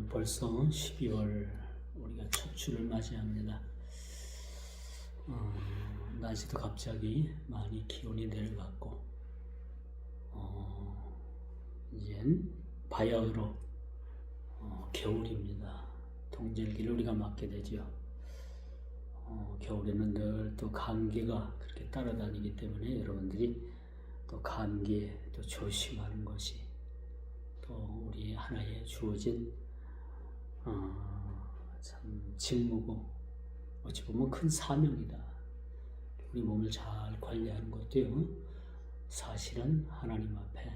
벌써 12월 우리가 첫 주를 맞이합니다. 날씨도 갑자기 많이 기온이 내려갔고 이젠 바야흐로 겨울입니다. 동절기를 우리가 맞게 되죠. 겨울에는 늘 또 감기가 그렇게 따라다니기 때문에 여러분들이 또 감기에 또 조심하는 것이 또 우리 하나의 주어진 참 직무고 어찌 보면 큰 사명이다. 우리 몸을 잘 관리하는 것도요, 사실은 하나님 앞에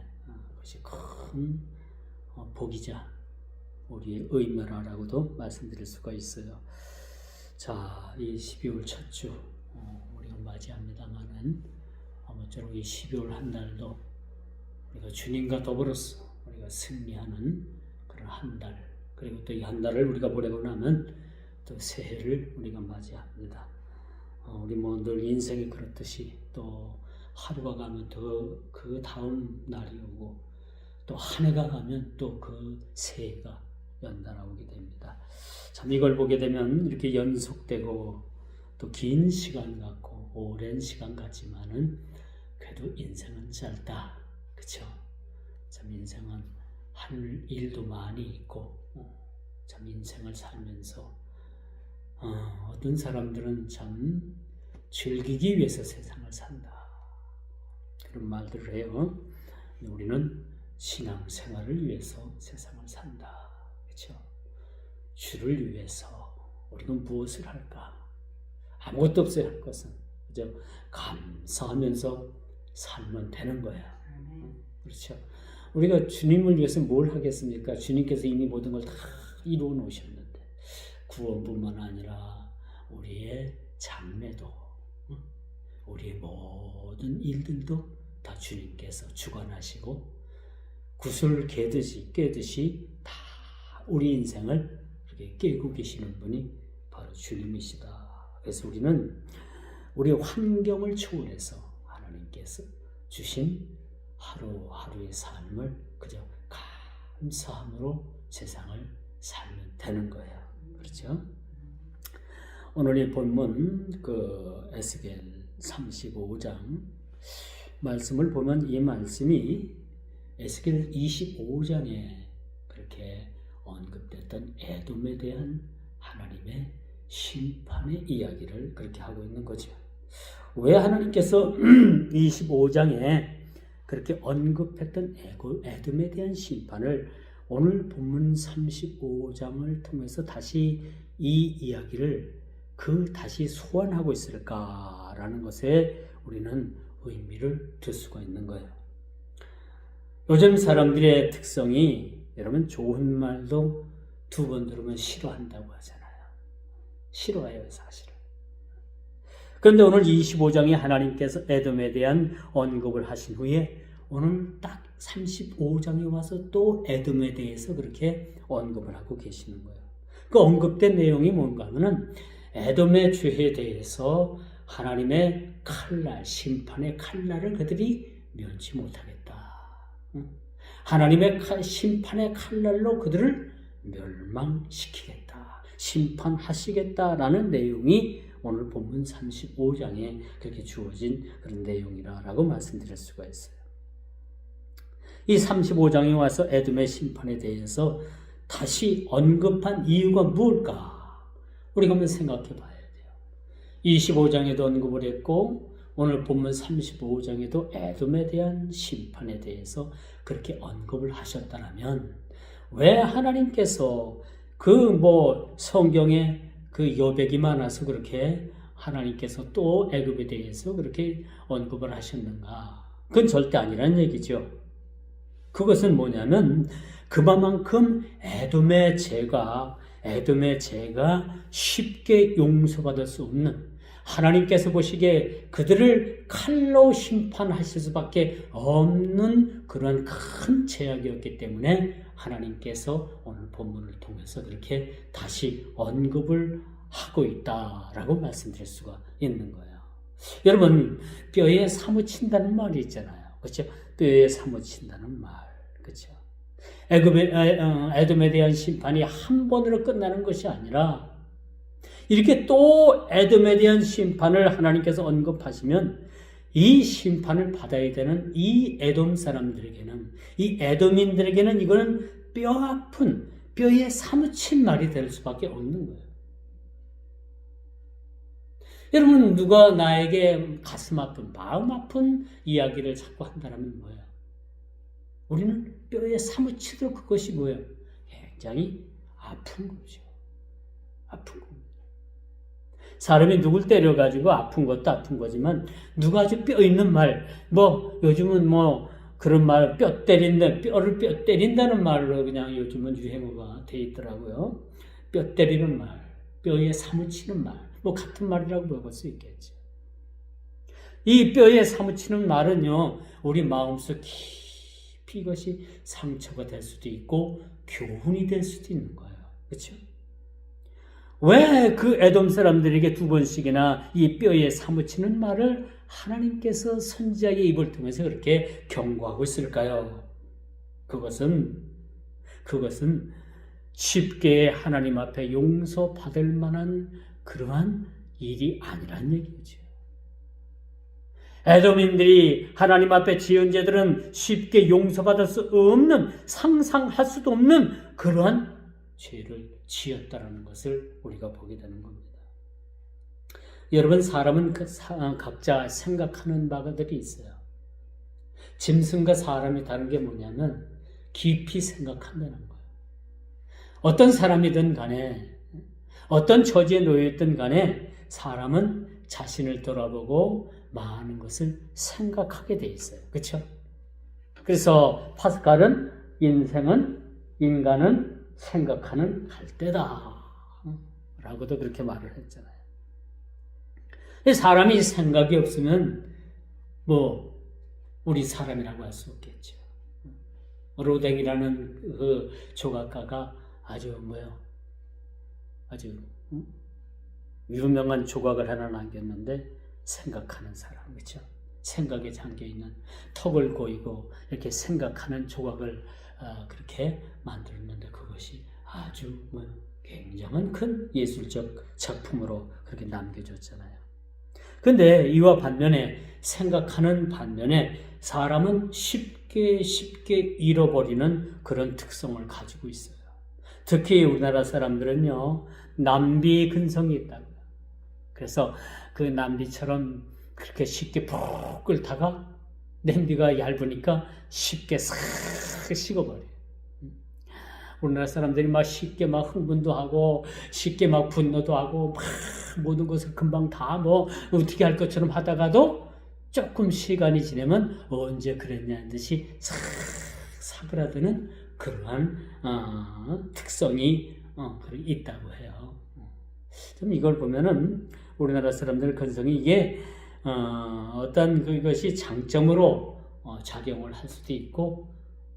그것이 큰 복이자 우리의 의무라고도 말씀드릴 수가 있어요. 자, 이 12월 첫 주 우리가 맞이합니다만은 아무쪼록 이 12월 한 달도 우리가 주님과 더불어서 우리가 승리하는 그런 한 달, 그리고 또 이 한 달을 우리가 보내고 나면 또 새해를 우리가 맞이합니다. 우리 뭐 늘 인생이 그렇듯이 또 하루가 가면 더 그 다음 날이 오고 또 한 해가 가면 또 그 새해가 연달아 오게 됩니다. 참 이걸 보게 되면 이렇게 연속되고 또 긴 시간 같고 오랜 시간 같지만은 그래도 인생은 짧다. 그쵸? 참 인생은 할 일도 많이 있고 참 인생을 살면서 어떤 사람들은 참 즐기기 위해서 세상을 산다. 그런 말들을 해요. 우리는 신앙생활을 위해서 세상을 산다. 그렇죠? 주를 위해서 우리가 무엇을 할까? 아무것도 없어야 할 것은 그죠? 감사하면서 살면 되는 거야. 그렇죠? 우리가 주님을 위해서 뭘 하겠습니까? 주님께서 이미 모든 걸 다 이루어 놓으셨는데 구원뿐만 아니라 우리의 장래도 우리의 모든 일들도 다 주님께서 주관하시고 구슬 깨듯이 다 우리 인생을 이렇게 깨고 계시는 분이 바로 주님이시다. 그래서 우리는 우리의 환경을 초월해서 하나님께서 주신 하루하루의 삶을 그저 감사함으로 세상을 살면 되는 거예요. 그렇죠? 오늘 이 본문 에스겔 35장 말씀을 보면 이 말씀이 에스겔 25장에 그렇게 언급됐던 에돔에 대한 하나님의 심판의 이야기를 그렇게 하고 있는 거죠. 왜 하나님께서 25장에 그렇게 언급했던 에돔에 대한 심판을 오늘 본문 35장을 통해서 다시 이 이야기를 다시 소환하고 있을까라는 것에 우리는 의미를 둘 수가 있는 거예요. 요즘 사람들의 특성이 여러분 좋은 말도 두 번 들으면 싫어한다고 하잖아요. 싫어해요, 사실은. 그런데 오늘 25장에 하나님께서 에돔에 대한 언급을 하신 후에 오늘 딱 35장에 와서 또 에돔에 대해서 그렇게 언급을 하고 계시는 거예요. 그 언급된 내용이 뭔가 하면은 에돔의 죄에 대해서 하나님의 칼날, 심판의 칼날을 그들이 면치 못하겠다. 하나님의 심판의 칼날로 그들을 멸망시키겠다. 심판하시겠다라는 내용이 오늘 본문 35장에 그렇게 주어진 그런 내용이라고 말씀드릴 수가 있어요. 이 35장에 와서 에돔의 심판에 대해서 다시 언급한 이유가 무엇일까? 우리가 한번 생각해 봐야 돼요. 25장에도 언급을 했고 오늘 본문 35장에도 에돔에 대한 심판에 대해서 그렇게 언급을 하셨다면 왜 하나님께서 성경에 여백이 많아서 그렇게 하나님께서 또 애굽에 대해서 그렇게 언급을 하셨는가? 그건 절대 아니라는 얘기죠. 그것은 뭐냐면 그만큼 에돔의 죄가 쉽게 용서받을 수 없는, 하나님께서 보시기에 그들을 칼로 심판하실 수밖에 없는 그런 큰 죄악이었기 때문에 하나님께서 오늘 본문을 통해서 그렇게 다시 언급을 하고 있다라고 말씀드릴 수가 있는 거예요. 여러분, 뼈에 사무친다는 말이 있잖아요. 그렇죠? 뼈에 사무친다는 말. 그렇죠? 에돔에 대한 심판이 한 번으로 끝나는 것이 아니라 이렇게 또 에돔에 대한 심판을 하나님께서 언급하시면 이 심판을 받아야 되는 이 에돔 사람들에게는, 이 에돔인들에게는 이거는 뼈 아픈, 뼈에 사무친 말이 될 수밖에 없는 거예요. 여러분, 누가 나에게 가슴 아픈, 마음 아픈 이야기를 자꾸 한다면 뭐예요? 우리는 뼈에 사무치도록 그것이 뭐예요? 굉장히 아픈 거죠. 아픈 겁니다. 사람이 누굴 때려가지고 아픈 것도 아픈 거지만, 누가 아주 뼈 있는 말, 요즘은 그런 말, 뼈를 뼈 때린다는 말로 그냥 요즘은 유행어가 돼 있더라고요. 뼈 때리는 말, 뼈에 사무치는 말, 같은 말이라고 볼 수 있겠죠. 이 뼈에 사무치는 말은요, 우리 마음속 깊이 이것이 상처가 될 수도 있고, 교훈이 될 수도 있는 거예요. 그렇죠? 왜 그 에돔 사람들에게 2번씩이나 이 뼈에 사무치는 말을 하나님께서 선지자의 입을 통해서 그렇게 경고하고 있을까요? 그것은 쉽게 하나님 앞에 용서받을 만한 그러한 일이 아니란 얘기죠. 에돔인들이 하나님 앞에 지은 죄들은 쉽게 용서받을 수 없는, 상상할 수도 없는 그러한 죄를 지었다라는 것을 우리가 보게 되는 겁니다. 여러분, 사람은 각자 생각하는 바들이 있어요. 짐승과 사람이 다른 게 뭐냐면 깊이 생각한다는 거예요. 어떤 사람이든 간에, 어떤 처지에 놓여있든 간에 사람은 자신을 돌아보고 많은 것을 생각하게 돼 있어요. 그렇죠? 그래서 파스칼은 인간은 생각하는 갈대다 라고도 그렇게 말을 했잖아요. 사람이 생각이 없으면 우리 사람이라고 할 수 없겠죠. 로댕이라는 그 조각가가 아주 유명한 조각을 하나 남겼는데, 생각하는 사람, 그렇죠? 생각에 잠겨있는, 턱을 고이고 이렇게 생각하는 조각을 그렇게 만들었는데, 그것이 아주 굉장한 큰 예술적 작품으로 그렇게 남겨졌잖아요. 근데 이와 반면에, 생각하는 반면에 사람은 쉽게 잃어버리는 그런 특성을 가지고 있어요. 특히 우리나라 사람들은요, 남비 근성이 있다고요. 그래서 그 남비처럼 그렇게 쉽게 푹 끓다가 냄비가 얇으니까 쉽게 싹 식어버려요. 우리나라 사람들이 쉽게 흥분도 하고, 쉽게 분노도 하고, 모든 것을 금방 다 어떻게 할 것처럼 하다가도 조금 시간이 지나면 언제 그랬냐는 듯이 싹 사그라드는 그러한 특성이 있다고 해요. 좀 이걸 보면은 우리나라 사람들 근성이 이게 어떤 그것이 장점으로 작용을 할 수도 있고,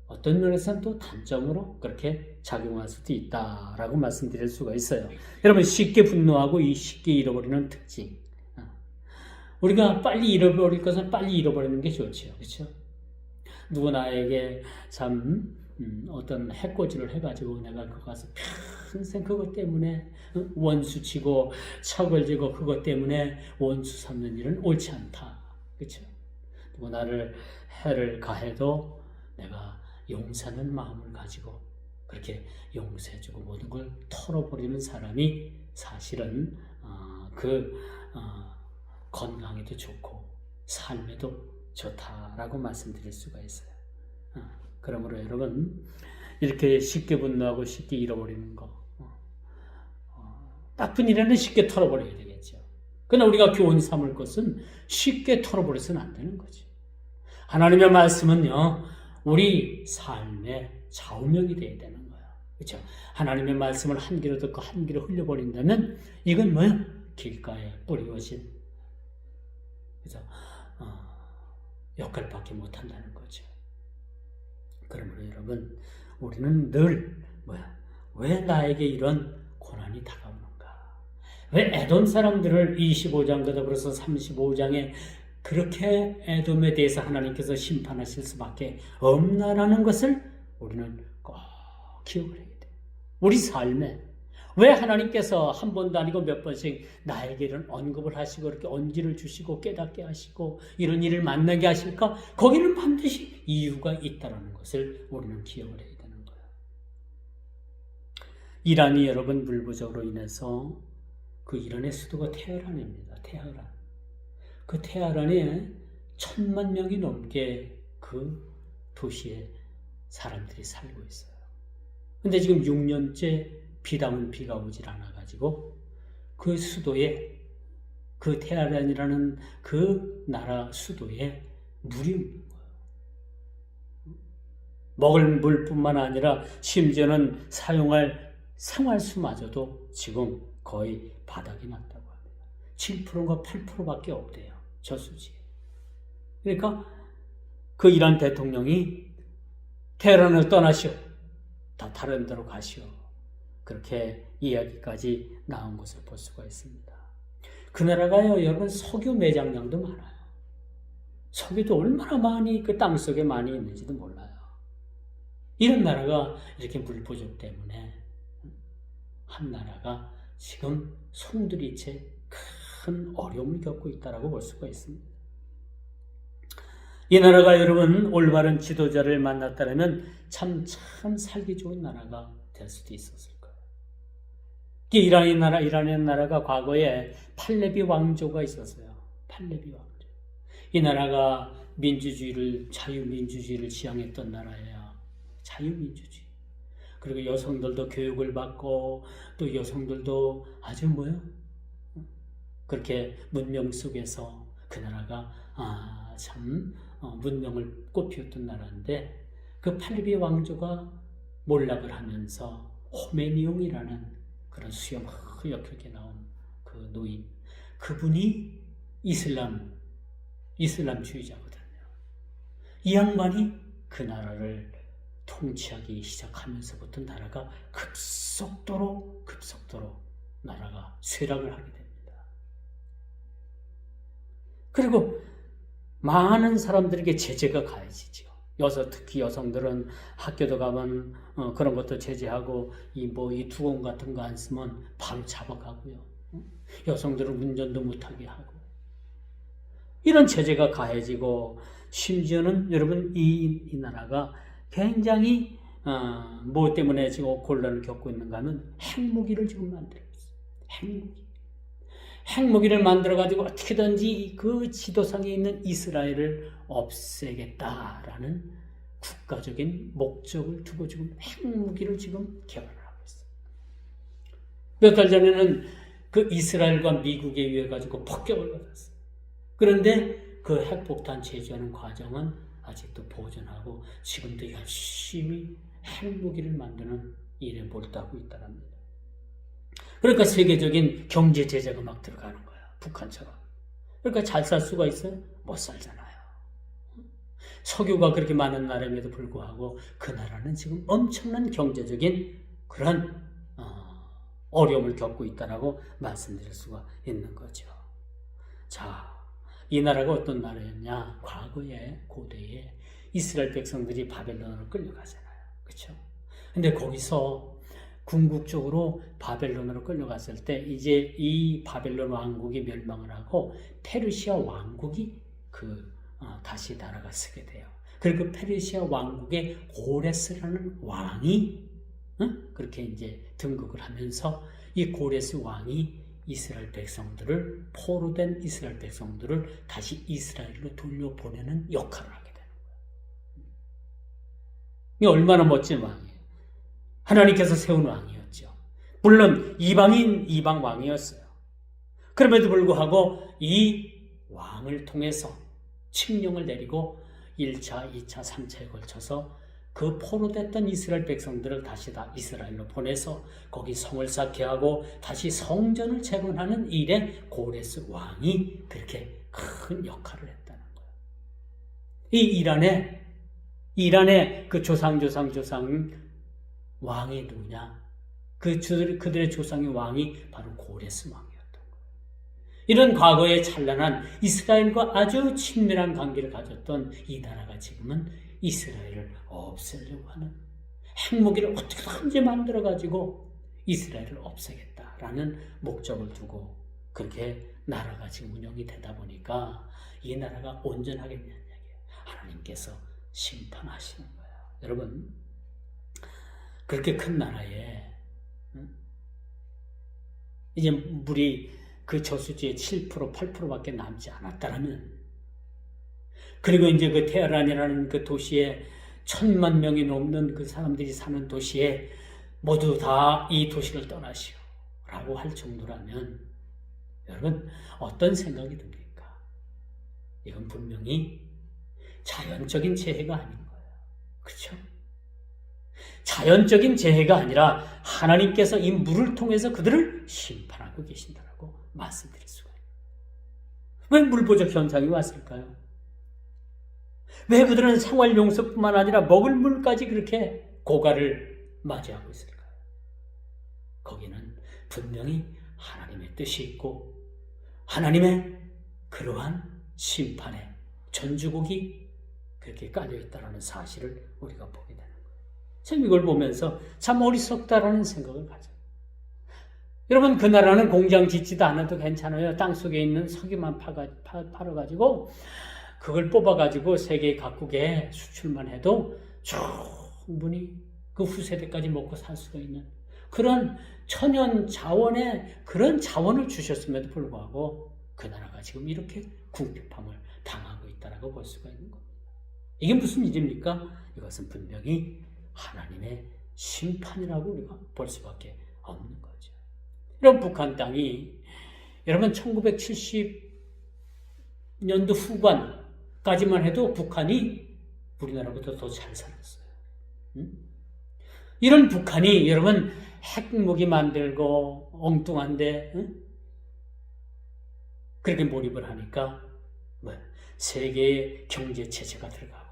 어떤 면에서는 또 단점으로 그렇게 작용할 수도 있다라고 말씀드릴 수가 있어요. 여러분, 쉽게 분노하고 쉽게 잃어버리는 특징. 우리가 빨리 잃어버릴 것은 빨리 잃어버리는 게 좋죠. 그렇죠? 누구 나에게 참 어떤 해코지를 해가지고 내가 그거 가서 평생 그것 때문에 원수 치고 척을 지고 그것 때문에 원수 삼는 일은 옳지 않다. 그렇죠? 누구 나를 해를 가해도 내가 용서하는 마음을 가지고 그렇게 용서해주고 모든 걸 털어버리는 사람이 사실은 건강에도 좋고 삶에도 좋다라고 말씀드릴 수가 있어요. 그러므로 여러분, 이렇게 쉽게 분노하고 쉽게 잃어버리는 거, 나쁜 일에는 쉽게 털어버려야 되겠죠. 그러나 우리가 교훈 삼을 것은 쉽게 털어버려서는 안 되는 거죠. 하나님의 말씀은요, 우리 삶의 좌우명이 되어야 되는 거예요. 그렇죠? 하나님의 말씀을 한 귀로 듣고 한 귀로 흘려버린다면 이건 뭐야? 길가에 뿌리것인, 그래서 역할밖에 못한다는 거죠. 그러므로 여러분, 우리는 늘 왜 나에게 이런 고난이 다가오는가? 왜 에돔 사람들을 25장 더불어서 35장에 그렇게 에돔에 대해서 하나님께서 심판하실 수밖에 없나라는 것을 우리는 기억을 해야 돼. 우리 삶에 왜 하나님께서 한 번도 아니고 몇 번씩 나에게 이런 언급을 하시고 이렇게 언지를 주시고 깨닫게 하시고 이런 일을 만나게 하실까? 거기는 반드시 이유가 있다는 것을 우리는 기억을 해야 되는 거예요. 이란이 여러분 물부족으로 인해서 그 이란의 수도가 테헤란입니다. 테헤란. 그 테헤란에 1,000만 명이 넘게 그 도시에 사람들이 살고 있어요. 근데 지금 6년째 비담은 비가 오질 않아가지고 그 수도에, 그 테헤란이라는 그 나라 수도에 물이 없는 거예요. 먹을 물뿐만 아니라 심지어는 사용할 생활수마저도 지금 거의 바닥이 났다고 합니다. 7%가 8%밖에 없대요. 저수지에. 그러니까 그 이란 대통령이 테헤란을 떠나시오. 다 다른 데로 가시오. 그렇게 이야기까지 나온 것을 볼 수가 있습니다. 그 나라가요, 여러분 석유 매장량도 많아요. 석유도 얼마나 많이 그 땅속에 많이 있는지도 몰라요. 이런 나라가 이렇게 물 부족 때문에 한 나라가 지금 송두리째 큰 어려움을 겪고 있다고 볼 수가 있습니다. 이 나라가 여러분 올바른 지도자를 만났다면 참 살기 좋은 나라가 될 수도 있었을 거예요. 이란의 나라가 과거에 팔레비 왕조가 있었어요. 팔레비 왕조. 이 나라가 자유민주주의를 지향했던 나라예요. 자유민주주의. 그리고 여성들도 교육을 받고 또 여성들도 아주 그렇게 문명 속에서 그 나라가 참 문명을 꽃피웠던 나라인데 그 팔레비 왕조가 몰락을 하면서 호메니용이라는 그런 수염 흐옇게 나온 그 노인, 그분이 이슬람주의자거든요. 이 양반이 그 나라를 통치하기 시작하면서부터 나라가 급속도로 나라가 쇠락을 하게 됩니다. 그리고 많은 사람들에게 제재가 가해지죠. 특히 여성들은 학교도 가면 그런 것도 제재하고 이 두건 같은 거 안 쓰면 바로 잡아가고요. 여성들은 운전도 못하게 하고 이런 제재가 가해지고 심지어는 여러분 이 나라가 굉장히 뭐 때문에 지금 곤란을 겪고 있는가 하면 핵무기를 지금 만들고 있어요. 핵무기를 만들어가지고 어떻게든지 그 지도상에 있는 이스라엘을 없애겠다라는 국가적인 목적을 두고 지금 핵무기를 지금 개발을 하고 있어요. 몇 달 전에는 그 이스라엘과 미국에 의해 가지고 폭격을 받았어요. 그런데 그 핵폭탄 제조하는 과정은 아직도 보존하고 지금도 열심히 핵무기를 만드는 일에 몰두하고 있다랍니다. 그러니까 세계적인 경제 제재가 막 들어가는 거야. 북한처럼. 그러니까 잘 살 수가 있어요? 못 살잖아요. 석유가 그렇게 많은 나라임에도 불구하고 그 나라는 지금 엄청난 경제적인 그런 어려움을 겪고 있다라고 말씀드릴 수가 있는 거죠. 자, 이 나라가 어떤 나라였냐? 과거에 고대에 이스라엘 백성들이 바벨론으로 끌려가잖아요. 그렇죠? 근데 거기서 궁극적으로 바벨론으로 끌려갔을 때 이제 이 바벨론 왕국이 멸망을 하고 페르시아 왕국이 다시 나라가 서게 돼요. 그리고 페르시아 왕국의 고레스라는 왕이 그렇게 이제 등극을 하면서 이 고레스 왕이 이스라엘 백성들을 포로된 이스라엘 백성들을 다시 이스라엘로 돌려보내는 역할을 하게 되는 거예요. 이게 얼마나 멋진 왕이에요. 하나님께서 세운 왕이었죠. 물론 이방 왕이었어요. 그럼에도 불구하고 이 왕을 통해서 칙령을 내리고 1차, 2차, 3차에 걸쳐서 그 포로됐던 이스라엘 백성들을 다시 다 이스라엘로 보내서 거기 성을 쌓게 하고 다시 성전을 재건하는 일에 고레스 왕이 그렇게 큰 역할을 했다는 거예요. 이 이란의 그 조상 왕이 누구냐? 그들의 조상의 왕이 바로 고레스 왕이었던 거예요. 이런 과거의 찬란한 이스라엘과 아주 친밀한 관계를 가졌던 이 나라가 지금은 이스라엘을 없애려고 하는 핵무기를 어떻게든지 만들어가지고 이스라엘을 없애겠다라는 목적을 두고 그렇게 나라가 지금 운영이 되다 보니까 이 나라가 온전하겠냐는 얘기예요. 하나님께서 심판하시는 거예요. 여러분, 그렇게 큰 나라에 이제 물이 그 저수지의 7%, 8%밖에 남지 않았다라면, 그리고 이제 그 테헤란이라는 그 도시에 1,000만 명이 넘는 그 사람들이 사는 도시에 모두 다 이 도시를 떠나시오 라고 할 정도라면 여러분 어떤 생각이 듭니까? 이건 분명히 자연적인 재해가 아닌 거예요. 그렇죠? 자연적인 재해가 아니라 하나님께서 이 물을 통해서 그들을 심판하고 계신다라고 말씀드릴 수가 있어요. 왜 물부족 현상이 왔을까요? 왜 그들은 생활 용서뿐만 아니라 먹을 물까지 그렇게 고갈을 맞이하고 있을까요? 거기는 분명히 하나님의 뜻이 있고 하나님의 그러한 심판의 전주곡이 그렇게 깔려 있다는 사실을 우리가 보게 되는 거예요. 참 이걸 보면서 참 어리석다라는 생각을 가져요. 여러분, 그 나라는 공장 짓지도 않아도 괜찮아요. 땅속에 있는 석유만 팔아가지고 그걸 뽑아가지고 세계 각국에 수출만 해도 충분히 그 후세대까지 먹고 살 수가 있는 그런 천연 자원의 그런 자원을 주셨음에도 불구하고 그 나라가 지금 이렇게 궁핍함을 당하고 있다라고 볼 수가 있는 겁니다. 이게 무슨 일입니까? 이것은 분명히 하나님의 심판이라고 우리가 볼 수밖에 없는 거죠. 이런 북한 땅이 여러분 1970년도 후반까지만 해도 북한이 우리나라보다 더 잘 살았어요. 이런 북한이 여러분 핵무기 만들고 엉뚱한데 그렇게 몰입을 하니까 세계의 경제체제가 들어가고,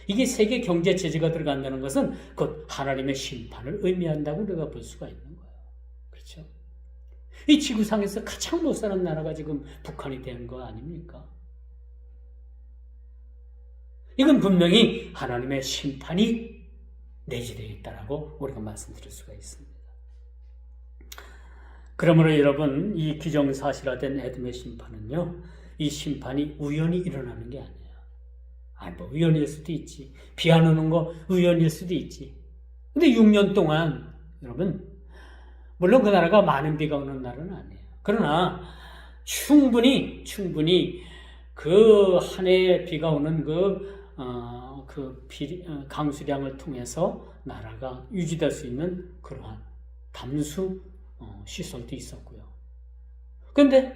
이게 세계 경제체제가 들어간다는 것은 곧 하나님의 심판을 의미한다고 우리가 볼 수가 있는 거예요. 그렇죠? 이 지구상에서 가장 못 사는 나라가 지금 북한이 된 거 아닙니까? 이건 분명히 하나님의 심판이 내재되어 있다라고 우리가 말씀드릴 수가 있습니다. 그러므로 여러분, 이 기정사실화된 에돔의 심판은요, 이 심판이 우연히 일어나는 게 아니에요. 뭐 우연일 수도 있지. 비 안 오는 거 우연일 수도 있지. 근데 6년 동안 여러분, 물론 그 나라가 많은 비가 오는 나라는 아니에요. 그러나 충분히 그 한 해에 비가 오는 강수량을 통해서 나라가 유지될 수 있는 그러한 담수 시설도 있었고요. 그런데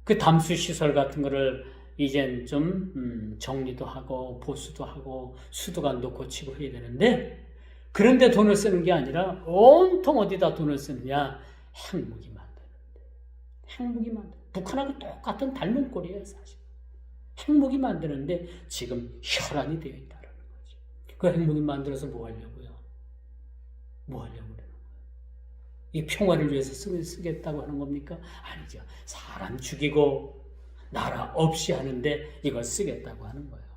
그 담수 시설 같은 거를 이젠 좀 정리도 하고 보수도 하고 수도관도 고치고 해야 되는데, 그런데 돈을 쓰는 게 아니라 온통 어디다 돈을 쓰느냐? 핵무기 만드는데. 핵무기 만드는, 북한하고 똑같은 닮은 꼴이에요 사실. 핵무기 만드는데 지금 혈안이 되어 있다는 거죠. 그 핵무기 만들어서 뭐 하려고요? 뭐 하려고 그러는 거예요? 이 평화를 위해서 쓰겠다고 하는 겁니까? 아니죠. 사람 죽이고 나라 없이 하는데 이걸 쓰겠다고 하는 거예요.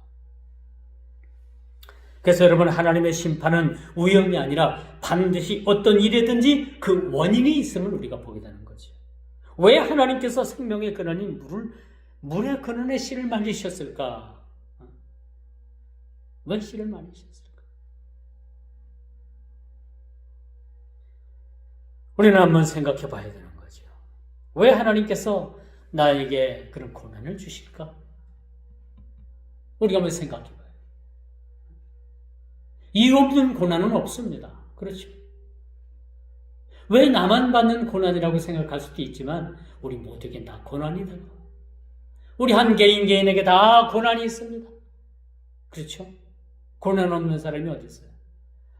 그래서 여러분, 하나님의 심판은 우연이 아니라 반드시 어떤 일이든지 그 원인이 있음을 우리가 보게 되는 거죠. 왜 하나님께서 생명의 근원인 물의 근원에 씨를 말리셨을까? 왜 씨를 말리셨을까? 우리는 한번 생각해 봐야 되는 거죠. 왜 하나님께서 나에게 그런 고난을 주실까? 우리가 한번 생각해 봐요. 이유 없는 고난은 없습니다. 그렇죠? 왜 나만 받는 고난이라고 생각할 수도 있지만 우리 모두에게 다 고난이 되고, 우리 한 개인에게 다 고난이 있습니다. 그렇죠? 고난 없는 사람이 어디 있어요?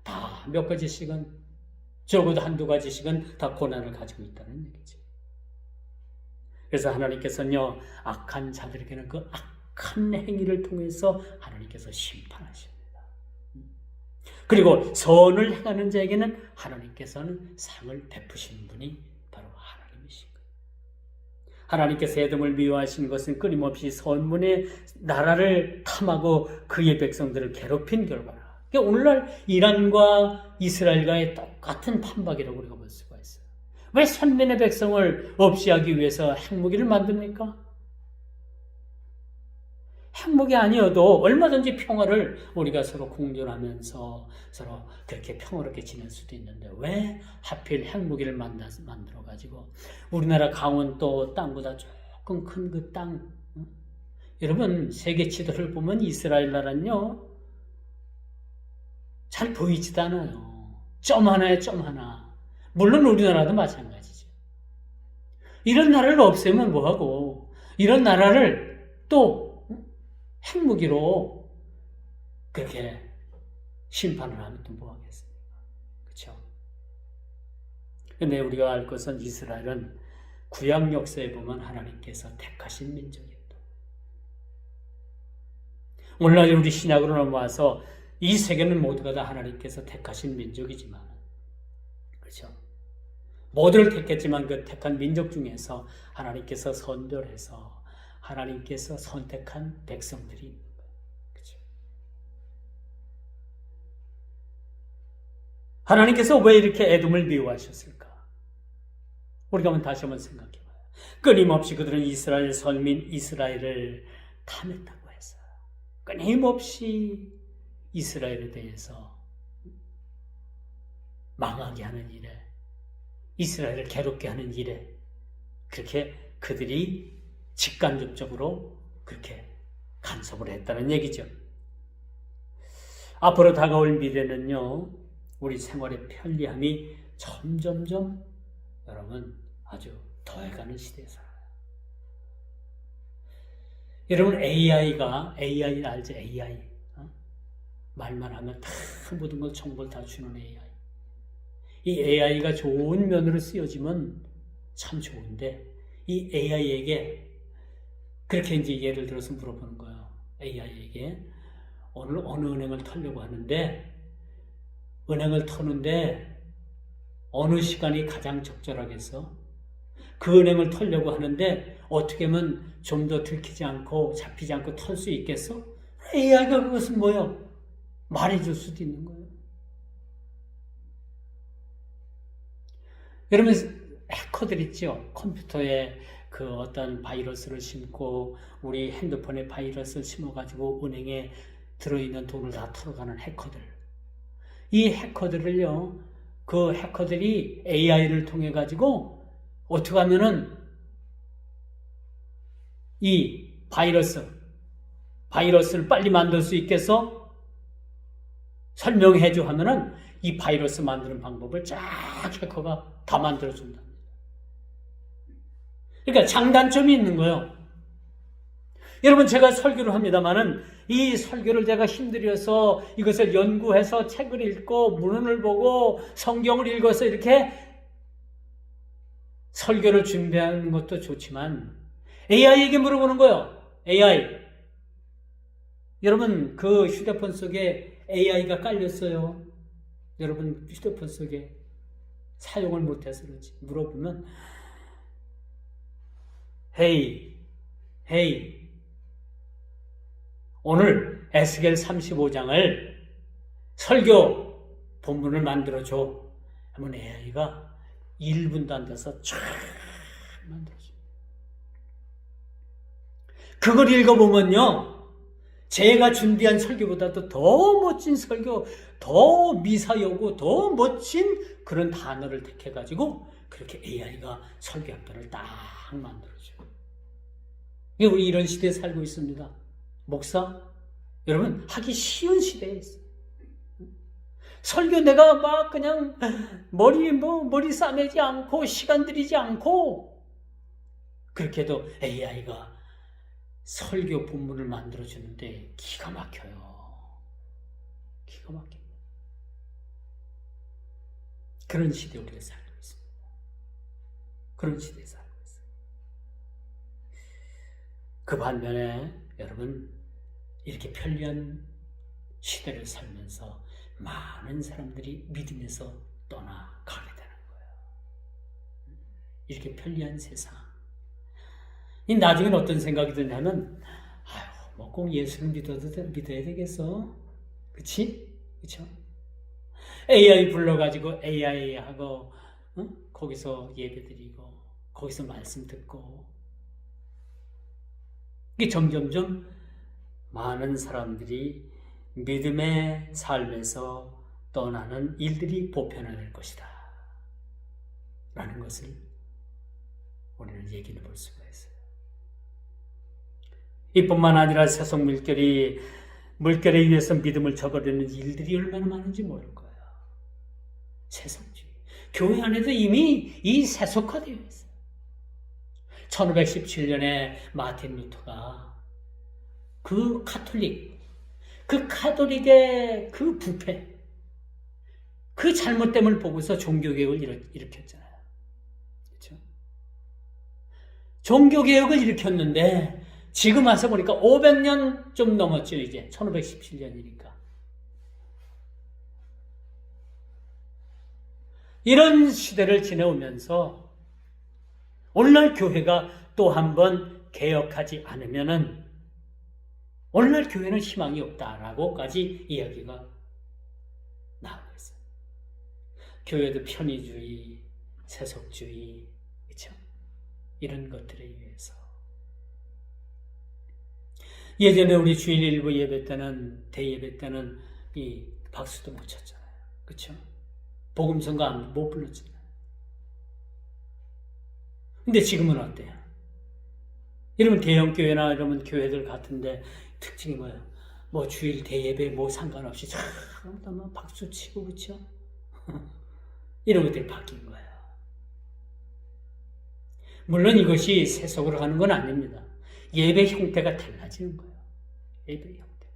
다 몇 가지씩은, 적어도 한두 가지씩은 다 고난을 가지고 있다는 얘기죠. 그래서 하나님께서는요, 악한 자들에게는 그 악한 행위를 통해서 하나님께서 심판하십니다. 그리고 선을 행하는 자에게는 하나님께서는 상을 베푸시는 분이 바로 하나님이신 거예요. 하나님께서 에돔을 미워하신 것은 끊임없이 선문의 나라를 탐하고 그의 백성들을 괴롭힌 결과라. 그러니까 오늘날 이란과 이스라엘과의 똑같은 판박이라고 우리가 볼 수가 있어요. 왜 선민의 백성을 없이 하기 위해서 핵무기를 만듭니까? 핵무기 아니어도 얼마든지 평화를 우리가 서로 공존하면서 서로 그렇게 평화롭게 지낼 수도 있는데 왜 하필 핵무기를 만들어가지고 우리나라 강원도 땅보다 조금 큰 그 땅, 여러분 세계 지도를 보면 이스라엘 나라는요 잘 보이지도 않아요. 점 하나에 점 하나. 물론 우리나라도 마찬가지죠. 이런 나라를 없애면 뭐하고 이런 나라를 또 핵무기로 그렇게 심판을 하면 또 뭐하겠습니까? 그렇죠? 근데 우리가 알 것은 이스라엘은 구약 역사에 보면 하나님께서 택하신 민족이었다. 오늘날 우리 신약으로 넘어와서 이 세계는 모두가 다 하나님께서 택하신 민족이지만, 그렇죠? 모두를 택했지만 그 택한 민족 중에서 하나님께서 선별해서 하나님께서 선택한 백성들이 있는 거예요. 그렇죠? 하나님께서 왜 이렇게 에돔을 미워하셨을까? 우리가 한번 다시 한번 생각해봐요. 끊임없이 그들은 이스라엘 선민 이스라엘을 탐했다고 했어요. 끊임없이 이스라엘에 대해서 망하게 하는 일에, 이스라엘을 괴롭게 하는 일에 그렇게 그들이 직간접적으로 그렇게 간섭을 했다는 얘기죠. 앞으로 다가올 미래는요, 우리 생활의 편리함이 점점점 여러분 아주 더해가는 시대에 살아요. 여러분 AI 알죠? AI. 말만 하면 다 모든 걸 정보를 다 주는 AI. 이 AI가 좋은 면으로 쓰여지면 참 좋은데 이 AI에게 그렇게 이제 예를 들어서 물어보는 거예요. AI에게 오늘 어느 은행을 털려고 하는데 은행을 터는데 어느 시간이 가장 적절하겠어? 그 은행을 털려고 하는데 어떻게 하면 좀 더 들키지 않고 잡히지 않고 털 수 있겠어? AI가 그것은 뭐예요? 말해줄 수도 있는 거예요. 여러분 해커들 있죠? 컴퓨터에 그 어떤 바이러스를 심고 우리 핸드폰에 바이러스를 심어가지고 은행에 들어있는 돈을 다 털어가는 해커들. 이 해커들을요, 그 해커들이 AI를 통해 가지고 어떻게 하면은 이 바이러스를 빨리 만들 수 있겠어? 설명해줘 하면은 이 바이러스 만드는 방법을 쫙 해커가 다 만들어준다. 그러니까 장단점이 있는 거예요. 여러분 제가 설교를 합니다마는 이 설교를 제가 힘들여서 이것을 연구해서 책을 읽고 문헌을 보고 성경을 읽어서 이렇게 설교를 준비하는 것도 좋지만 AI에게 물어보는 거예요. AI. 여러분 그 휴대폰 속에 AI가 깔렸어요. 여러분 휴대폰 속에 사용을 못해서 그렇지. 물어보면 Hey 오늘 에스겔 35장을 설교 본문을 만들어줘 하면 AI가 1분도 안 돼서 쫙 만들어줘. 그걸 읽어보면요 제가 준비한 설교보다도 더 멋진 설교, 더 미사여고 더 멋진 그런 단어를 택해가지고 그렇게 AI가 설교학단을 딱 만들어줘요. 우리 이런 시대에 살고 있습니다. 목사, 여러분 하기 쉬운 시대에 있어요. 설교 내가 막 그냥 머리 싸매지 않고 시간 들이지 않고 그렇게 해도 AI가 설교 본문을 만들어주는데 기가 막혀요. 기가 막힙니다. 그런 시대에 우리가 살고 있습니다. 그런 시대에 살고 있어요. 그 반면에 여러분 이렇게 편리한 시대를 살면서 많은 사람들이 믿음에서 떠나가게 되는 거예요. 이렇게 편리한 세상. 이 나중엔 어떤 생각이 드냐면 뭐 꼭 예수를 믿어야 되겠어? 그치? 그렇죠? AI 불러가지고 AI하고 거기서 예배드리고 거기서 말씀 듣고 이게 점점점 많은 사람들이 믿음의 삶에서 떠나는 일들이 보편화될 것이다 라는 것을 우리는 얘기해 볼 수가 있어요. 이뿐만 아니라 세속 물결에 의해서 믿음을 저버리는 일들이 얼마나 많은지 모를 거예요. 세속주의. 교회 안에도 이미 이 세속화되어 있어요. 1517년에 마틴 루터가 그 카톨릭의 그 부패, 그 잘못됨을 보고서 종교개혁을 일으켰잖아요. 그렇죠? 종교개혁을 일으켰는데 지금 와서 보니까 500년 좀 넘었죠. 이제 1517년이니까. 이런 시대를 지내오면서 오늘날 교회가 또 한 번 개혁하지 않으면은 오늘날 교회는 희망이 없다라고까지 이야기가 나오고 있어요. 교회도 편의주의, 세속주의, 그렇죠? 이런 것들에 의해서 예전에 우리 주일 일부 예배 때는 대예배 때는 이 박수도 못 쳤잖아요. 그렇죠? 복음성가 못 불렀잖아요. 근데 지금은 어때요? 이러면 대형교회나 이러면 교회들 같은데 특징이 뭐예요? 뭐 주일 대예배 뭐 상관없이 참 박수 치고 그렇죠? 이런 것들이 바뀐 거예요. 물론 이것이 세속으로 가는 건 아닙니다. 예배 형태가 달라지는 거예요. 예배 형태.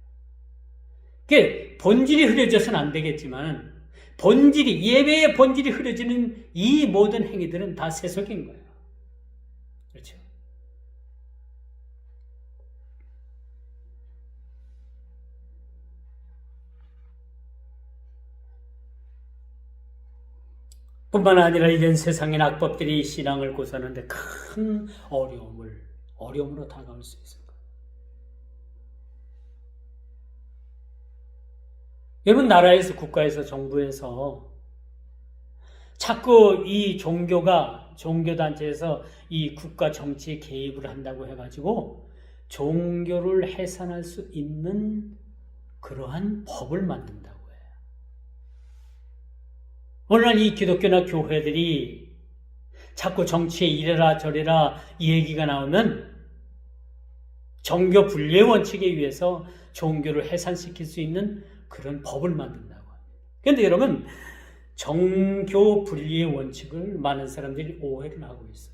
그게 본질이 흐려져서는 안 되겠지만 예배의 본질이 흐려지는 이 모든 행위들은 다 세속인 거예요. 그렇죠? 뿐만 아니라 이런 세상의 악법들이 신앙을 고사하는데 큰 어려움으로 다가올 수 있습니다. 여러분, 나라에서, 국가에서, 정부에서 자꾸 이 종교단체에서 이 국가 정치에 개입을 한다고 해가지고 종교를 해산할 수 있는 그러한 법을 만든다고 해요. 오늘날 이 기독교나 교회들이 자꾸 정치에 이래라 저래라 이 얘기가 나오면 종교 분리의 원칙에 의해서 종교를 해산시킬 수 있는 그런 법을 만든다고 합니다. 그런데 여러분, 종교 분리의 원칙을 많은 사람들이 오해를 하고 있어요.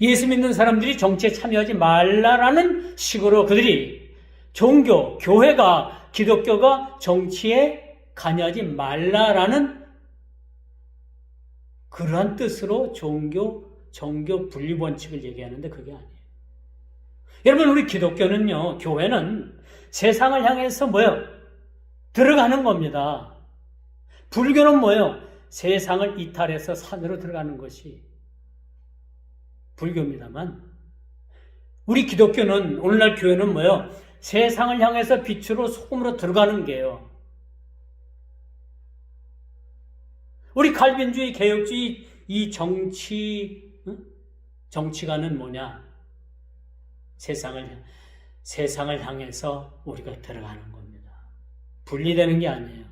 예수 믿는 사람들이 정치에 참여하지 말라라는 식으로 그들이 교회가, 기독교가 정치에 관여하지 말라라는 그러한 뜻으로 종교 분리 원칙을 얘기하는데 그게 아니에요. 여러분, 우리 기독교는요, 교회는 세상을 향해서 들어가는 겁니다. 불교는 세상을 이탈해서 산으로 들어가는 것이 불교입니다만, 우리 기독교는, 오늘날 교회는 세상을 향해서 빛으로 소금으로 들어가는 게요. 우리 칼빈주의, 개혁주의, 이 정치가는 뭐냐? 세상을 향해서 우리가 들어가는 겁니다. 분리되는 게 아니에요.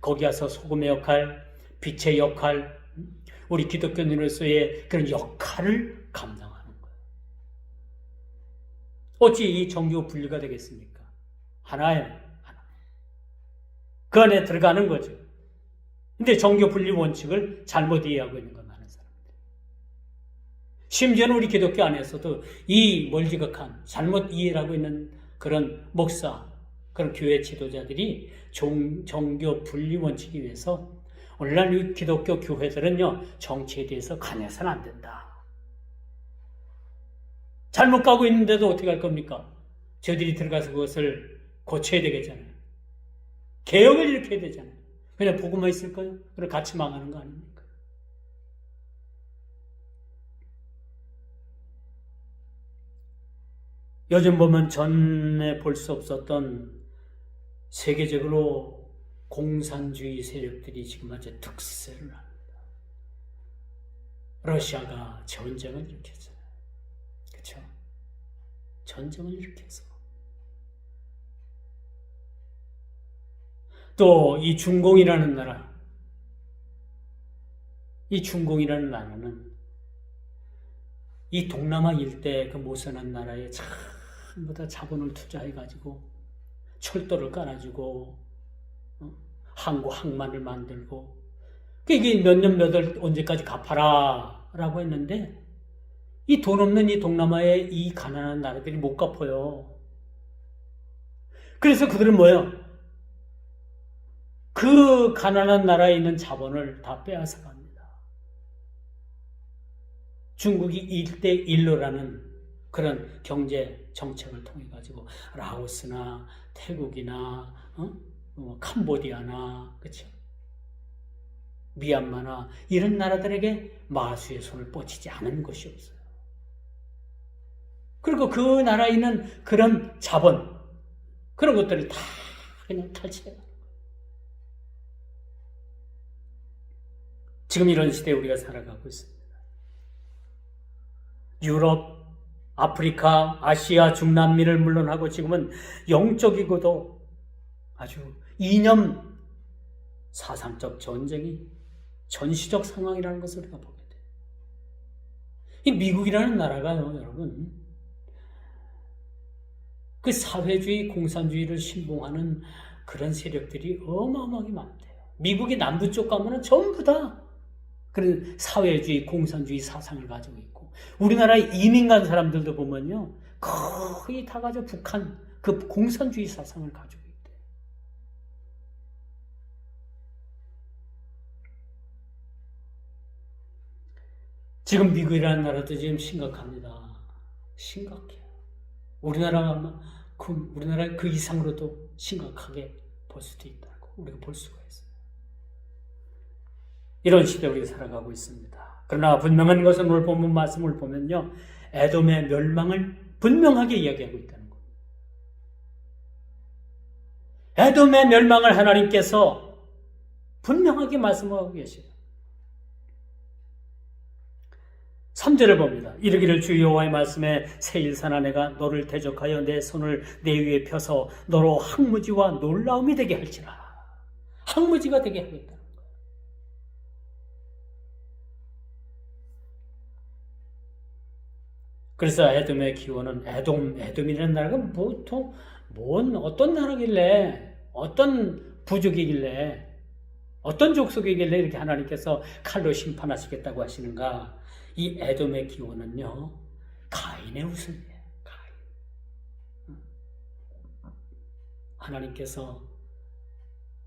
거기 가서 소금의 역할, 빛의 역할, 우리 기독교인으로서의 그런 역할을 감당하는 거예요. 어찌 이 종교 분리가 되겠습니까? 하나예요. 하나. 그 안에 들어가는 거죠. 근데 종교 분리 원칙을 잘못 이해하고 있는 거 많은 사람들. 심지어는 우리 기독교 안에서도 이 멀지각한 잘못 이해를 하고 있는 그런 목사, 그런 교회 지도자들이 종교 분리 원칙에 위해서 오늘날 이 기독교 교회들은요, 정치에 대해서 관여해서는 안 된다. 잘못 가고 있는데도 어떻게 할 겁니까? 저들이 들어가서 그것을 고쳐야 되겠잖아요. 개혁을 일으켜야 되잖아요. 그냥 보고만 있을 거예요? 그럼 같이 망하는 거 아닙니까? 요즘 보면 전에 볼 수 없었던 세계적으로 공산주의 세력들이 지금 아주 특세를 합니다. 러시아가 전쟁을 일으켰잖아요. 그렇죠? 전쟁을 일으켜서 또 이 중공이라는 나라, 이 중공이라는 나라는 이 동남아 일대 그 모선한 나라에 전부 다 자본을 투자해가지고 철도를 깔아주고 항구 항만을 만들고 이게 몇 년 몇 월 언제까지 갚아라 라고 했는데 이 돈 없는 이 동남아의 이 가난한 나라들이 못 갚아요. 그래서 그들은 뭐예요? 그 가난한 나라에 있는 자본을 다 빼앗아 갑니다. 중국이 1대1로라는 그런 경제 정책을 통해 가지고 라오스나 태국이나 캄보디아나 그렇죠? 미얀마나 이런 나라들에게 마수의 손을 뻗치지 않은 것이 없어요. 그리고 그 나라에 있는 그런 자본 그런 것들을 다 그냥 탈취해요. 지금 이런 시대에 우리가 살아가고 있습니다. 유럽, 아프리카, 아시아, 중남미를 물론하고 지금은 영적이고도 아주 이념 사상적 전쟁이 전시적 상황이라는 것을 우리가 보게 돼요. 이 미국이라는 나라가요, 여러분. 그 사회주의, 공산주의를 신봉하는 그런 세력들이 어마어마하게 많대요. 미국의 남부 쪽 가면은 전부 다 그런 사회주의, 공산주의 사상을 가지고 있고, 우리나라에 이민 간 사람들도 보면요, 거의 다 가지고 북한 그 공산주의 사상을 가지고 있대요. 지금 미국이라는 나라도 지금 심각합니다. 심각해요. 우리나라 그 이상으로도 심각하게 볼 수도 있다고 우리가 볼 수가 있어요. 이런 시대에 우리가 살아가고 있습니다. 그러나 분명한 것은 오늘 본문 말씀을 보면요, 에돔의 멸망을 분명하게 이야기하고 있다는 겁니다. 에돔의 멸망을 하나님께서 분명하게 말씀하고 계시죠. 3절을 봅니다. 이르기를 주 여호와의 말씀에 새 일산아 내가 너를 대적하여 내 손을 내 위에 펴서 너로 항무지와 놀라움이 되게 할지라. 항무지가 되게 하겠다. 그래서 에돔의 기원은 에돔이라는 나라가 보통 어떤 나라길래, 어떤 부족이길래, 어떤 족속이길래 이렇게 하나님께서 칼로 심판하시겠다고 하시는가? 이 에돔의 기원은요, 가인의 후손이에요. 가인. 하나님께서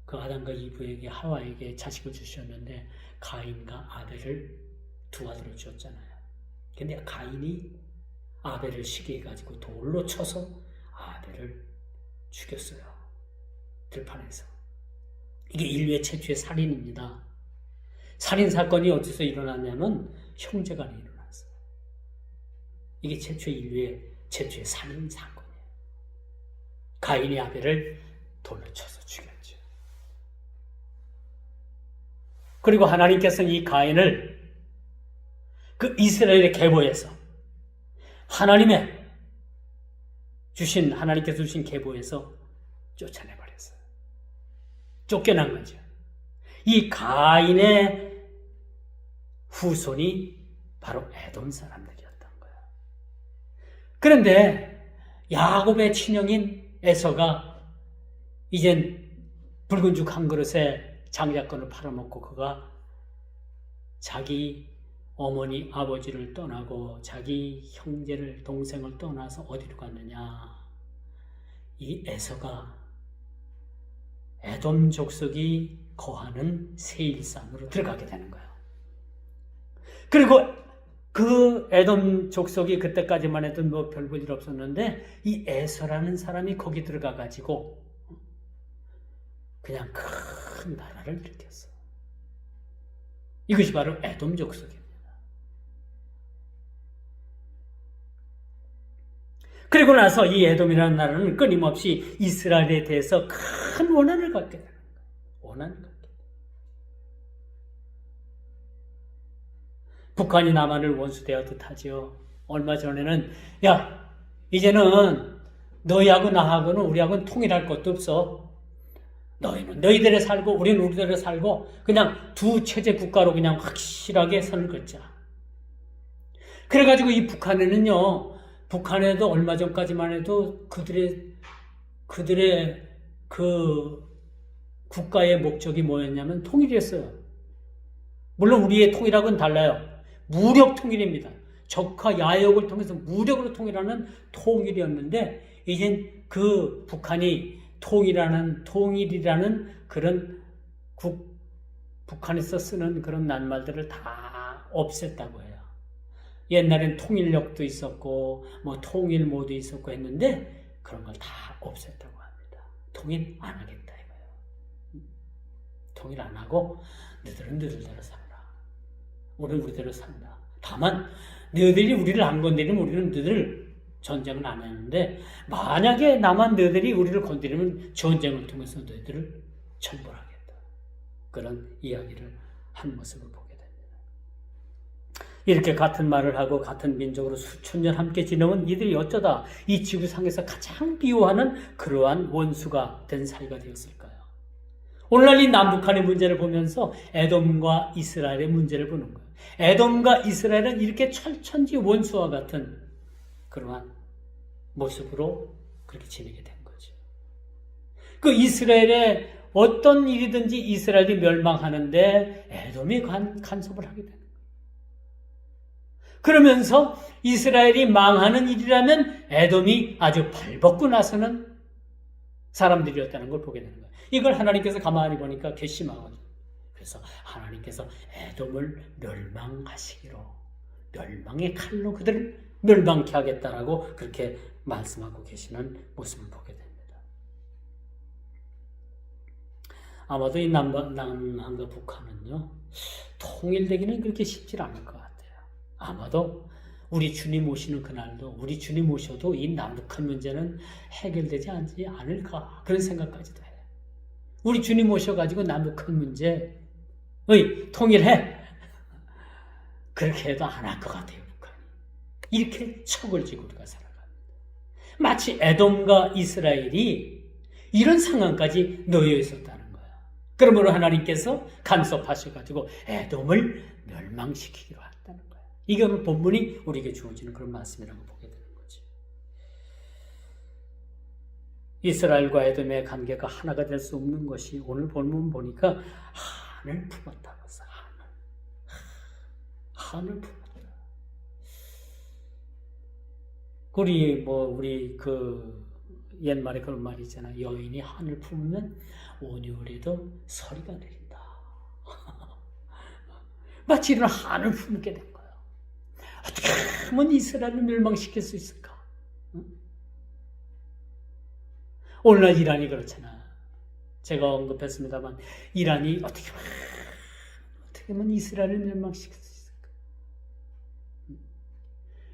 그 아담과 이브에게 하와에게 자식을 주셨는데 가인과 아벨을 두 아들을 주었잖아요. 근데 가인이 아벨을 시기해가지고 돌로 쳐서 아벨을 죽였어요. 들판에서. 이게 인류의 최초의 살인입니다. 살인 사건이 어디서 일어났냐면 형제간에 일어났어요. 이게 인류의 최초의 살인 사건이에요. 가인이 아벨을 돌로 쳐서 죽였죠. 그리고 하나님께서는 이 가인을 그 이스라엘의 계보에서 하나님께서 주신 계보에서 쫓아내버렸어요. 쫓겨난 거죠. 이 가인의 후손이 바로 에돔 사람들이었던 거예요. 그런데 야곱의 친형인 에서가 이젠 붉은 죽 한 그릇에 장자권을 팔아먹고 그가 자기 어머니 아버지를 떠나고 자기 형제를 동생을 떠나서 어디로 갔느냐? 이 에서가 에돔 족속이 거하는 세일산으로 들어가게 되는 거예요. 그리고 그 에돔 족속이 그때까지만 해도 뭐 별 볼 일 없었는데 이 에서라는 사람이 거기 들어가 가지고 그냥 큰 나라를 일으켰어. 이것이 바로 에돔 족속입니다. 그리고 나서 이 에돔이라는 나라는 끊임없이 이스라엘에 대해서 큰 원한을 갖게 되는 거예요. 원한을 갖게 돼요. 북한이 남한을 원수대하듯 하죠. 얼마 전에는 야, 이제는 너희하고 나하고는 우리하고는 통일할 것도 없어. 너희는 너희대로 살고 우리는 우리대로 살고 그냥 두 체제 국가로 그냥 확실하게 선을 긋자. 그래가지고 이 북한에는요, 북한에도 얼마 전까지만 해도 그들의 그 국가의 목적이 뭐였냐면 통일이었어요. 물론 우리의 통일하고는 달라요. 무력 통일입니다. 적과 야욕을 통해서 무력으로 통일하는 통일이었는데, 이젠 그 북한이 통일이라는 그런 북한에서 쓰는 그런 낱말들을 다 없앴다고 해요. 옛날엔 통일력도 있었고 뭐 통일모도 있었고 했는데 그런 걸 다 없앴다고 합니다. 통일 안 하겠다 이거예요. 통일 안 하고 너희들은 너희들대로 살라. 우리는 우리대로 산다. 다만 너희들이 우리를 안 건드리면 우리는 너희들 전쟁은 안 하는데, 만약에 남한 너희들이 우리를 건드리면 전쟁을 통해서 너희들을 처벌하겠다. 그런 이야기를 한 모습을 보게 됩니다. 이렇게 같은 말을 하고 같은 민족으로 수천 년 함께 지내온 이들이 어쩌다 이 지구상에서 가장 미워하는 그러한 원수가 된 사이가 되었을까요? 오늘날 이 남북한의 문제를 보면서 에돔과 이스라엘의 문제를 보는 거예요. 에돔과 이스라엘은 이렇게 철천지 원수와 같은 그러한 모습으로 그렇게 지내게 된 거죠. 그 이스라엘에 어떤 일이든지 이스라엘이 멸망하는데 에돔이 간섭을 하게 되는 거예요. 그러면서 이스라엘이 망하는 일이라면 에돔이 아주 발벗고 나서는 사람들이었다는 걸 보게 되는 거예요. 이걸 하나님께서 가만히 보니까 괘씸하거든요. 그래서 하나님께서 에돔을 멸망하시기로, 멸망의 칼로 그들을 멸망케 하겠다라고 그렇게 말씀하고 계시는 모습을 보게 됩니다. 아마도 이 남한과 북한은요, 통일되기는 그렇게 쉽지 않을 것 같아요. 아마도 우리 주님 오시는 그날도, 우리 주님 오셔도 이 남북한 문제는 해결되지 않을까, 그런 생각까지도 해요. 우리 주님 오셔가지고 남북한 문제의 통일해, 그렇게 해도 안 할 것 같아요. 이렇게 척을 지고 우리가 살아갑니다. 마치 에돔과 이스라엘이 이런 상황까지 놓여 있었다는 거예요. 그러므로 하나님께서 간섭하셔가지고 에돔을 멸망시키기로 했다는 거예요. 이게 오늘 본문이 우리에게 주어지는 그런 말씀이라고 보게 되는 거죠. 이스라엘과 에돔의 관계가 하나가 될 수 없는 것이 오늘 본문 보니까 한을 품었다고 해서 한을 품었다. 우리 그 옛말에 그런 말이 있잖아요. 여인이 한을 품으면 온유울에도 서리가 내린다. 마치 이런 한을 품게 된 거예요. 어떻게 하면 이스라엘을 멸망시킬 수 있을까? 응? 오늘날 이란이 그렇잖아. 제가 언급했습니다만 이란이 어떻게 하면 이스라엘을 멸망시킬 수 있을까?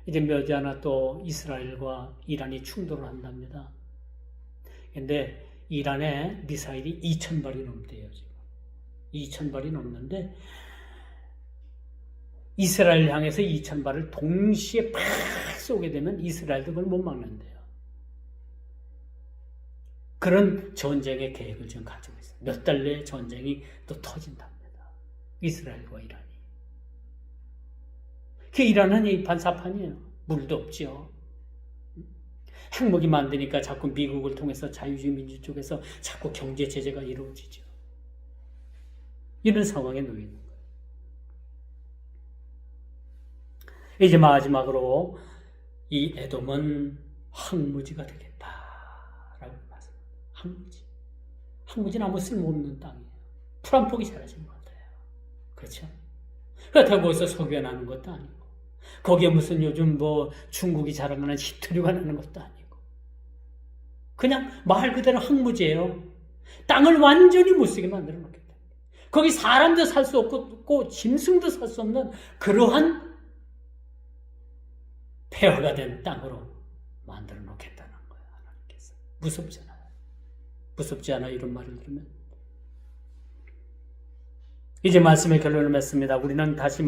이제 머지않아 또 이스라엘과 이란이 충돌을 한답니다. 근데 이란에 미사일이 2,000발이 넘대요, 지금. 2,000발이 넘는데, 이스라엘 향해서 2,000발을 동시에 팍 쏘게 되면 이스라엘도 그걸 못 막는데요. 그런 전쟁의 계획을 지금 가지고 있어요. 몇 달 내에 전쟁이 또 터진답니다. 이스라엘과 이란이. 그 이란은 이 반사판이에요. 물도 없지요. 핵무기 만드니까 자꾸 미국을 통해서 자유주의 민주 쪽에서 자꾸 경제 제재가 이루어지죠. 이런 상황에 놓여 있는 거예요. 이제 마지막으로 이 에돔은 항무지가 되겠다라고 말씀합니다. 항무지. 항무지는 아무 쓸모없는 땅이에요. 풀 한 폭이 사라진 것 같아요. 그렇죠? 그렇다고 거기서 석유가 나는 것도 아니고, 거기에 무슨 요즘 중국이 자랑하는 히토류가 나는 것도 아니고, 그냥 말 그대로 항무지예요. 땅을 완전히 못쓰게 만들어 놓겠다. 거기 사람도 살 수 없고 짐승도 살 수 없는 그러한 폐허가 된 땅으로 만들어 놓겠다는 거예요. 하나님께서. 무섭잖아요. 무섭지 않아요? 이런 말을 들으면. 이제 말씀의 결론을 맺습니다. 우리는 다시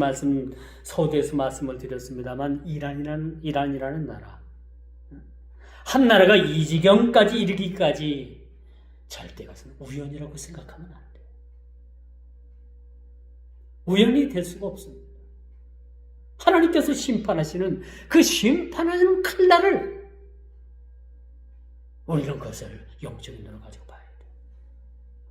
서두에서 말씀을 드렸습니다만 이란이라는 나라, 한 나라가 이 지경까지 이르기까지 절대 가서는 우연이라고 생각하면 안 돼요. 우연이 될 수가 없습니다. 하나님께서 심판하시는 그 심판하는 칼날을 우리는 그것을 영적인 눈을 가지고 봐야 돼요.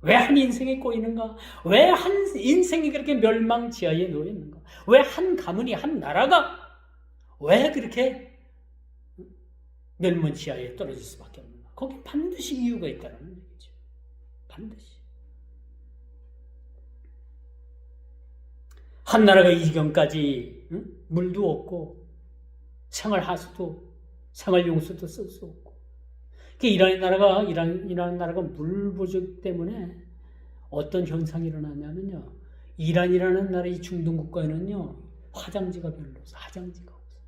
왜 한 인생이 꼬이는가? 왜 한 인생이 그렇게 멸망지하에 놓여 있는가? 왜 한 가문이, 한 나라가 왜 그렇게 멸망지하에 떨어질 수밖에 없는가? 거기 반드시 이유가 있다는 얘기죠. 반드시. 한 나라가 이 지경까지 물도 없고 생활용수도 쓸 수 없고, 이란 나라가 물 부족 때문에 어떤 현상이 일어나냐면요, 이란이라는 나라의 중동 국가에는요 화장지가 별로 없어. 화장지가 없어.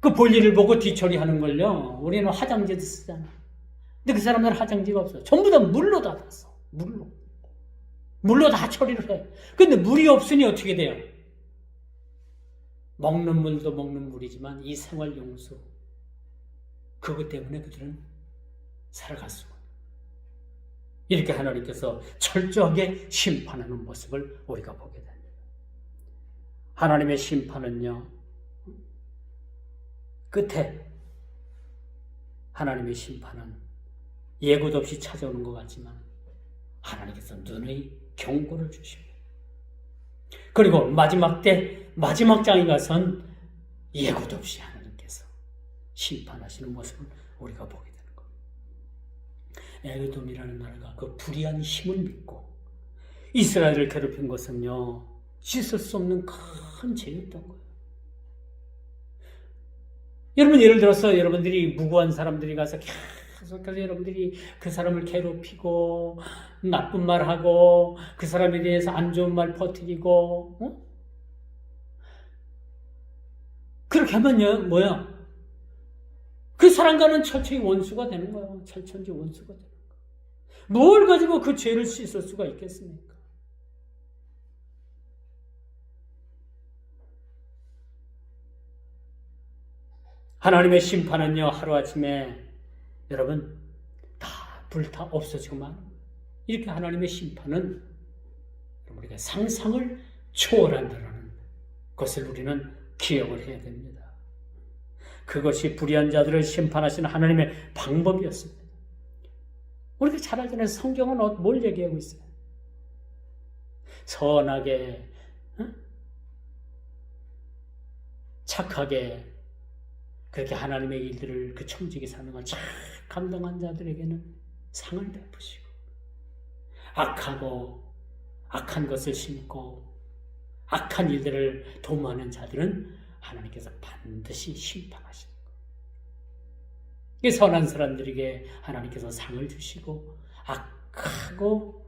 그 볼일을 보고 뒤처리하는 걸요, 우리는 화장지도 쓰잖아. 근데 그 사람들은 화장지가 없어. 전부 다 물로 다 탔어. 물로 다 처리를 해. 근데 물이 없으니 어떻게 돼요? 먹는 물도 먹는 물이지만 이 생활용수, 그것 때문에 그들은 살아갈 수가 없어요. 이렇게 하나님께서 철저하게 심판하는 모습을 우리가 보게 됩니다. 하나님의 심판은요, 끝에 하나님의 심판은 예고도 없이 찾아오는 것 같지만 하나님께서 눈의 경고를 주십니다. 그리고 마지막 장에 가선 예고도 없이 하나님께서 심판하시는 모습을 우리가 보게 되는 겁니다. 에돔이라는 나라가 그 불의한 힘을 믿고 이스라엘을 괴롭힌 것은요, 씻을 수 없는 큰 죄였던 거예요. 여러분, 예를 들어서 여러분들이 무고한 사람들이 가서 계속해서 여러분들이 그 사람을 괴롭히고 나쁜 말하고 그 사람에 대해서 안 좋은 말 퍼뜨리고, 그렇게 하면요, 뭐야? 그 사람과는 철저히 원수가 되는 거예요. 철천지 원수가 되는 거예요. 뭘 가지고 그 죄를 씻을 수가 있겠습니까? 하나님의 심판은요, 하루아침에 여러분 다 불타 없어지고 마는 거예요. 이렇게 하나님의 심판은 우리가 상상을 초월한다는 것을 우리는 기억을 해야 됩니다. 그것이 불의한 자들을 심판하시는 하나님의 방법이었습니다. 우리가 잘 알잖아요. 성경은 뭘 얘기하고 있어요? 선하게, 착하게 그렇게 하나님의 일들을 그 청지기 사는 걸 잘 감당한 자들에게는 상을 베푸시고, 악한 것을 심고 악한 일들을 도모하는 자들은 하나님께서 반드시 심판하시는 거예요. 선한 사람들에게 하나님께서 상을 주시고, 악하고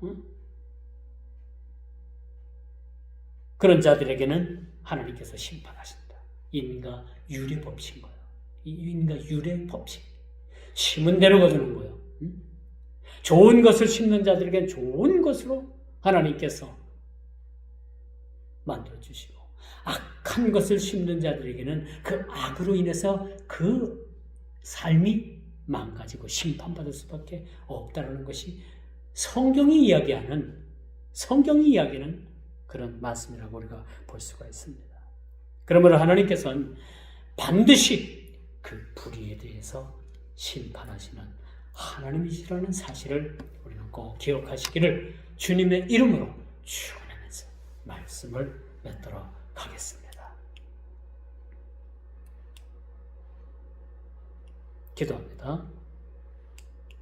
그런 자들에게는 하나님께서 심판하신다. 인과 유래 법칙인 거예요. 인과 유래 법칙. 심은 대로 거두는 거예요. 좋은 것을 심는 자들에게는 좋은 것으로 하나님께서 만들어주시고, 악한 것을 심는 자들에게는 그 악으로 인해서 그 삶이 망가지고 심판받을 수밖에 없다는 것이 성경이 이야기하는 그런 말씀이라고 우리가 볼 수가 있습니다. 그러므로 하나님께서는 반드시 그 불의에 대해서 심판하시는 하나님이시라는 사실을 우리는 꼭 기억하시기를 주님의 이름으로 축원하면서 말씀을 맺도록 하겠습니다. 기도합니다.